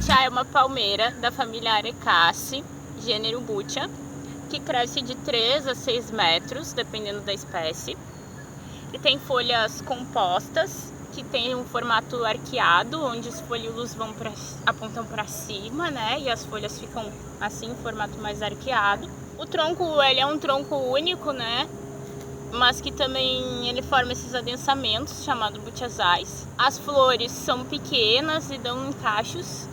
butiá é uma palmeira da família Arecaceae, gênero Butia, que cresce de 3 a 6 metros, dependendo da espécie. E tem folhas compostas, que tem um formato arqueado, onde os folíolos apontam para cima, né? E as folhas ficam assim, em formato mais arqueado. O tronco, ele é um tronco único, né? Mas que também ele forma esses adensamentos, chamados butiazais. As flores são pequenas e dão em cachos,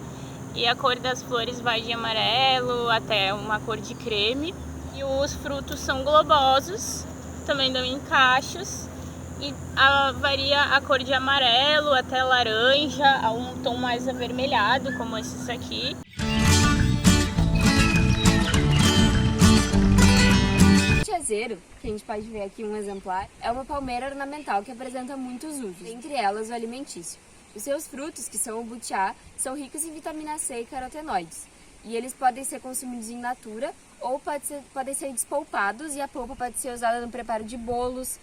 e a cor das flores vai de amarelo até uma cor de creme. E os frutos são globosos, também dão em cachos, e varia a cor de amarelo até laranja, a um tom mais avermelhado, como esses aqui. Butiazeiro, que a gente pode ver aqui um exemplar, é uma palmeira ornamental que apresenta muitos usos, entre elas o alimentício. Os seus frutos, que são o butiá, são ricos em vitamina C e carotenoides, e eles podem ser consumidos in natura ou podem ser despolpados, e a polpa pode ser usada no preparo de bolos,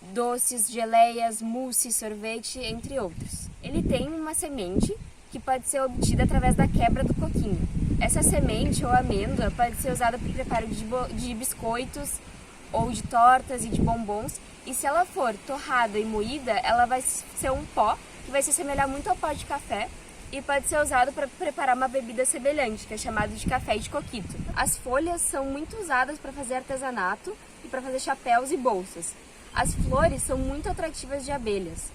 doces, geleias, mousse, sorvete, entre outros. Ele tem uma semente que pode ser obtida através da quebra do coquinho. Essa semente ou amêndoa pode ser usada para o preparo de biscoitos ou de tortas e de bombons, e se ela for torrada e moída, ela vai ser um pó que vai se assemelhar muito ao pó de café e pode ser usado para preparar uma bebida semelhante, que é chamado de café de coquito. As folhas são muito usadas para fazer artesanato e para fazer chapéus e bolsas. As flores são muito atrativas de abelhas.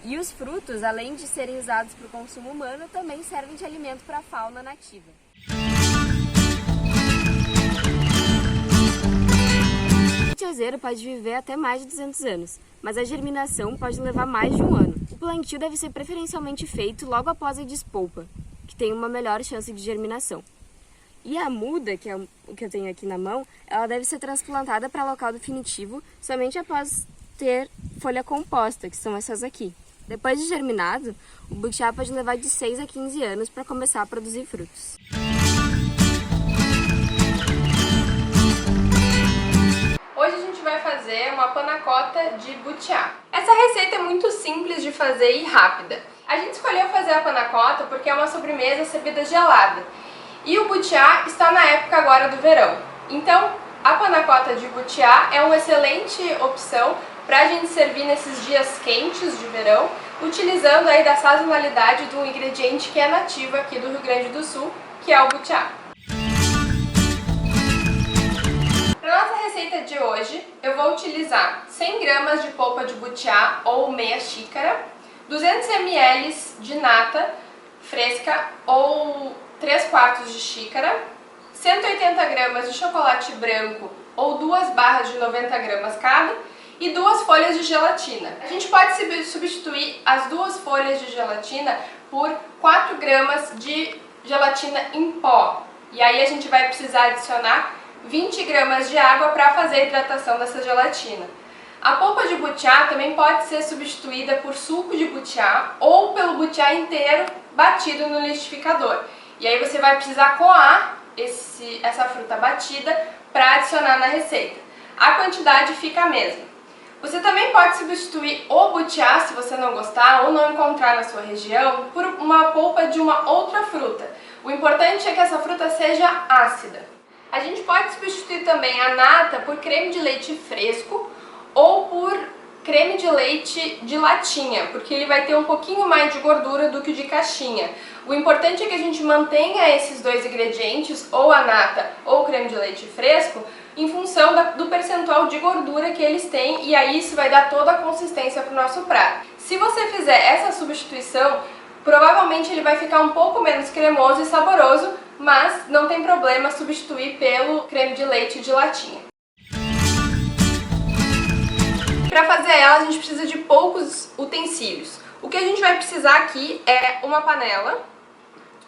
E os frutos, além de serem usados para o consumo humano, também servem de alimento para a fauna nativa. O butiazeiro pode viver até mais de 200 anos, mas a germinação pode levar mais de um ano. O plantio deve ser preferencialmente feito logo após a despolpa, que tem uma melhor chance de germinação. E a muda, que é o que eu tenho aqui na mão, ela deve ser transplantada para local definitivo somente após ter folha composta, que são essas aqui. Depois de germinado, o butiá pode levar de 6 a 15 anos para começar a produzir frutos. Hoje a gente vai fazer uma panacota de butiá. Essa receita é muito simples de fazer e rápida. A gente escolheu fazer a panacota porque é uma sobremesa servida gelada. E o butiá está na época agora do verão. Então, a panacota de butiá é uma excelente opção para a gente servir nesses dias quentes de verão, utilizando aí da sazonalidade do ingrediente que é nativo aqui do Rio Grande do Sul, que é o butiá. Para nossa receita de hoje, eu vou utilizar 100 gramas de polpa de butiá ou meia xícara, 200 ml de nata fresca ou 3/4 de xícara, 180 gramas de chocolate branco ou 2 barras de 90 gramas cada e 2 folhas de gelatina. A gente pode substituir as 2 folhas de gelatina por 4 gramas de gelatina em pó. E aí a gente vai precisar adicionar 20 gramas de água para fazer a hidratação dessa gelatina. A polpa de butiá também pode ser substituída por suco de butiá ou pelo butiá inteiro batido no liquidificador. E aí você vai precisar coar essa fruta batida para adicionar na receita. A quantidade fica a mesma. Você também pode substituir o butiá, se você não gostar ou não encontrar na sua região, por uma polpa de uma outra fruta. O importante é que essa fruta seja ácida. A gente pode substituir também a nata por creme de leite fresco ou por creme de leite de latinha, porque ele vai ter um pouquinho mais de gordura do que o de caixinha. O importante é que a gente mantenha esses 2 ingredientes, ou a nata ou o creme de leite fresco, em função do percentual de gordura que eles têm, e aí isso vai dar toda a consistência para o nosso prato. Se você fizer essa substituição, provavelmente ele vai ficar um pouco menos cremoso e saboroso, mas não tem problema substituir pelo creme de leite de latinha. Para fazer ela, a gente precisa de poucos utensílios. O que a gente vai precisar aqui é uma panela,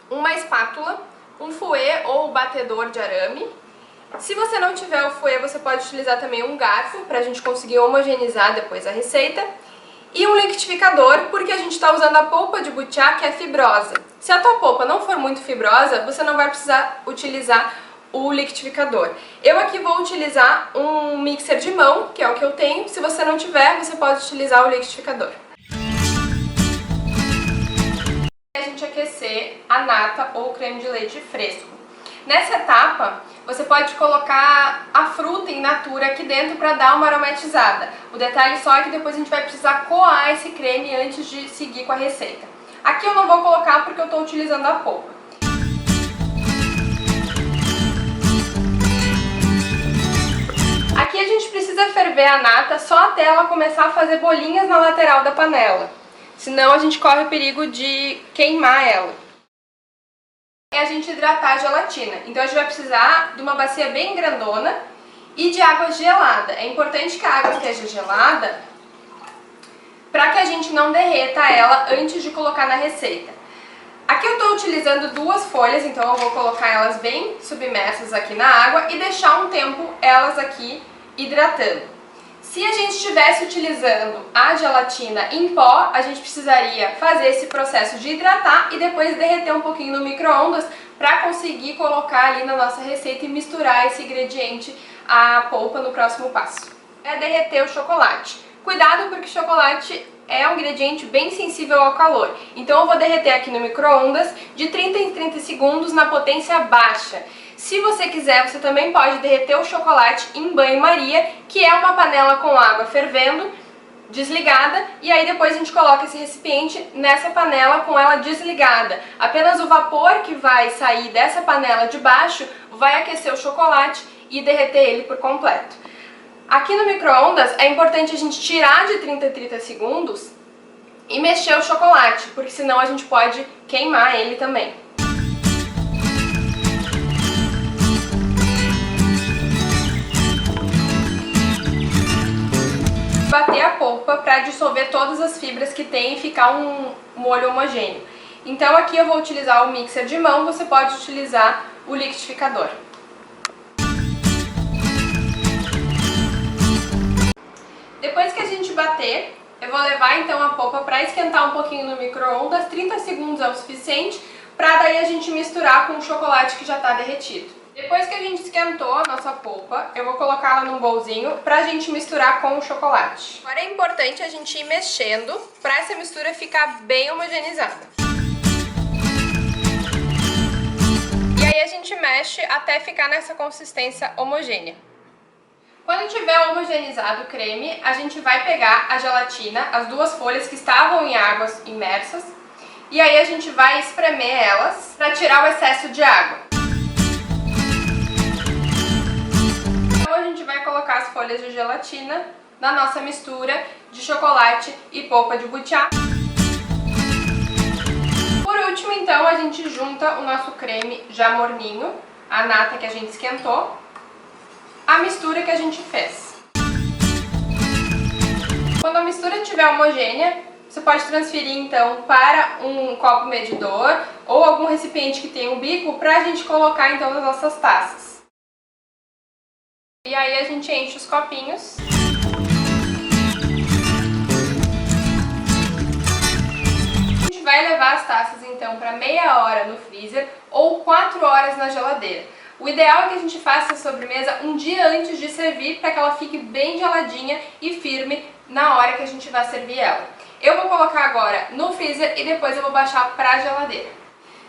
uma espátula, um fouet ou batedor de arame. Se você não tiver o fouet, você pode utilizar também um garfo para a gente conseguir homogeneizar depois a receita. E um liquidificador, porque a gente está usando a polpa de butiá, que é fibrosa. Se a tua polpa não for muito fibrosa, você não vai precisar utilizar o liquidificador. Eu aqui vou utilizar um mixer de mão, que é o que eu tenho. Se você não tiver, você pode utilizar o liquidificador. A gente aquecer ser a nata ou o creme de leite fresco. Nessa etapa, você pode colocar a fruta in natura aqui dentro para dar uma aromatizada. O detalhe só é que depois a gente vai precisar coar esse creme antes de seguir com a receita. Aqui eu não vou colocar porque eu estou utilizando a polpa. Aqui a gente precisa ferver a nata só até ela começar a fazer bolinhas na lateral da panela. Senão a gente corre o perigo de queimar ela. E a gente hidratar a gelatina. Então a gente vai precisar de uma bacia bem grandona e de água gelada. É importante que a água esteja gelada para que a gente não derreta ela antes de colocar na receita. Aqui eu estou utilizando 2 folhas, então eu vou colocar elas bem submersas aqui na água e deixar um tempo elas aqui hidratando. Se a gente estivesse utilizando a gelatina em pó, a gente precisaria fazer esse processo de hidratar e depois derreter um pouquinho no micro-ondas para conseguir colocar ali na nossa receita e misturar esse ingrediente à polpa no próximo passo. É derreter o chocolate. Cuidado porque o chocolate é um ingrediente bem sensível ao calor. Então eu vou derreter aqui no micro-ondas de 30 em 30 segundos na potência baixa. Se você quiser, você também pode derreter o chocolate em banho-maria, que é uma panela com água fervendo, desligada, e aí depois a gente coloca esse recipiente nessa panela com ela desligada. Apenas o vapor que vai sair dessa panela de baixo vai aquecer o chocolate e derreter ele por completo. Aqui no micro-ondas é importante a gente tirar de 30 em 30 segundos e mexer o chocolate, porque senão a gente pode queimar ele também. Bater a polpa para dissolver todas as fibras que tem e ficar um molho homogêneo. Então aqui eu vou utilizar o mixer de mão, você pode utilizar o liquidificador. Depois que a gente bater, eu vou levar então a polpa para esquentar um pouquinho no micro-ondas, 30 segundos é o suficiente, para daí a gente misturar com o chocolate que já está derretido. Depois que a gente esquentou a nossa polpa, eu vou colocá-la num bolzinho pra gente misturar com o chocolate. Agora é importante a gente ir mexendo pra essa mistura ficar bem homogeneizada. E aí a gente mexe até ficar nessa consistência homogênea. Quando tiver homogeneizado o creme, a gente vai pegar a gelatina, as 2 folhas que estavam em águas imersas, e aí a gente vai espremer elas para tirar o excesso de água. Então a gente vai colocar as folhas de gelatina na nossa mistura de chocolate e polpa de butiá. Por último, então, a gente junta o nosso creme já morninho, a nata que a gente esquentou, a mistura que a gente fez. Quando a mistura estiver homogênea, você pode transferir então para um copo medidor ou algum recipiente que tenha um bico para a gente colocar então nas nossas taças. E aí a gente enche os copinhos. A gente vai levar as taças então para meia hora no freezer ou 4 horas na geladeira. O ideal é que a gente faça a sobremesa um dia antes de servir para que ela fique bem geladinha e firme na hora que a gente vai servir ela. Eu vou colocar agora no freezer e depois eu vou baixar para a geladeira.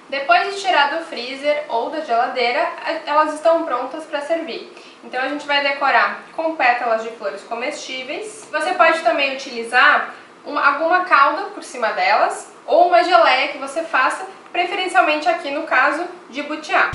Depois de tirar do freezer ou da geladeira, elas estão prontas para servir. Então a gente vai decorar com pétalas de flores comestíveis. Você pode também utilizar alguma calda por cima delas ou uma geleia que você faça, preferencialmente aqui no caso de butiá.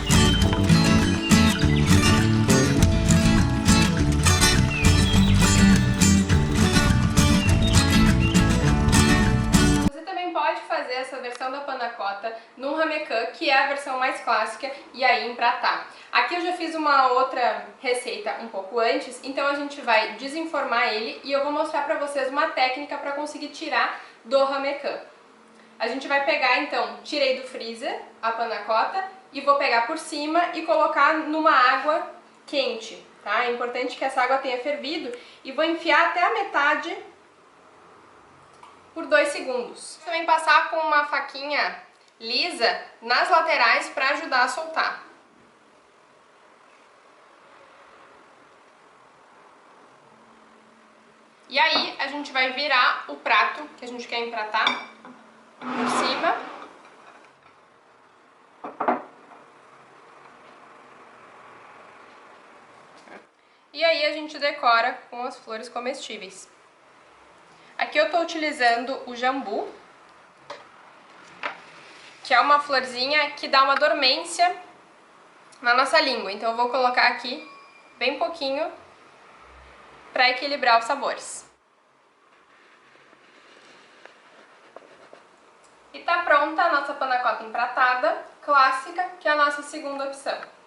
Fazer essa versão da panna cotta no ramequim, que é a versão mais clássica, e aí empratar. Aqui eu já fiz uma outra receita um pouco antes, então a gente vai desenformar ele e eu vou mostrar pra vocês uma técnica para conseguir tirar do ramequim. A gente vai pegar então, tirei do freezer a panna cotta e vou pegar por cima e colocar numa água quente, tá? É importante que essa água tenha fervido e vou enfiar até a metade por 2 segundos. Também passar com uma faquinha lisa nas laterais para ajudar a soltar. E aí a gente vai virar o prato que a gente quer empratar por cima E aí a gente decora com as flores comestíveis. Aqui eu estou utilizando o jambu, que é uma florzinha que dá uma dormência na nossa língua. Então eu vou colocar aqui bem pouquinho para equilibrar os sabores. E tá pronta a nossa panna cotta empratada clássica, que é a nossa segunda opção.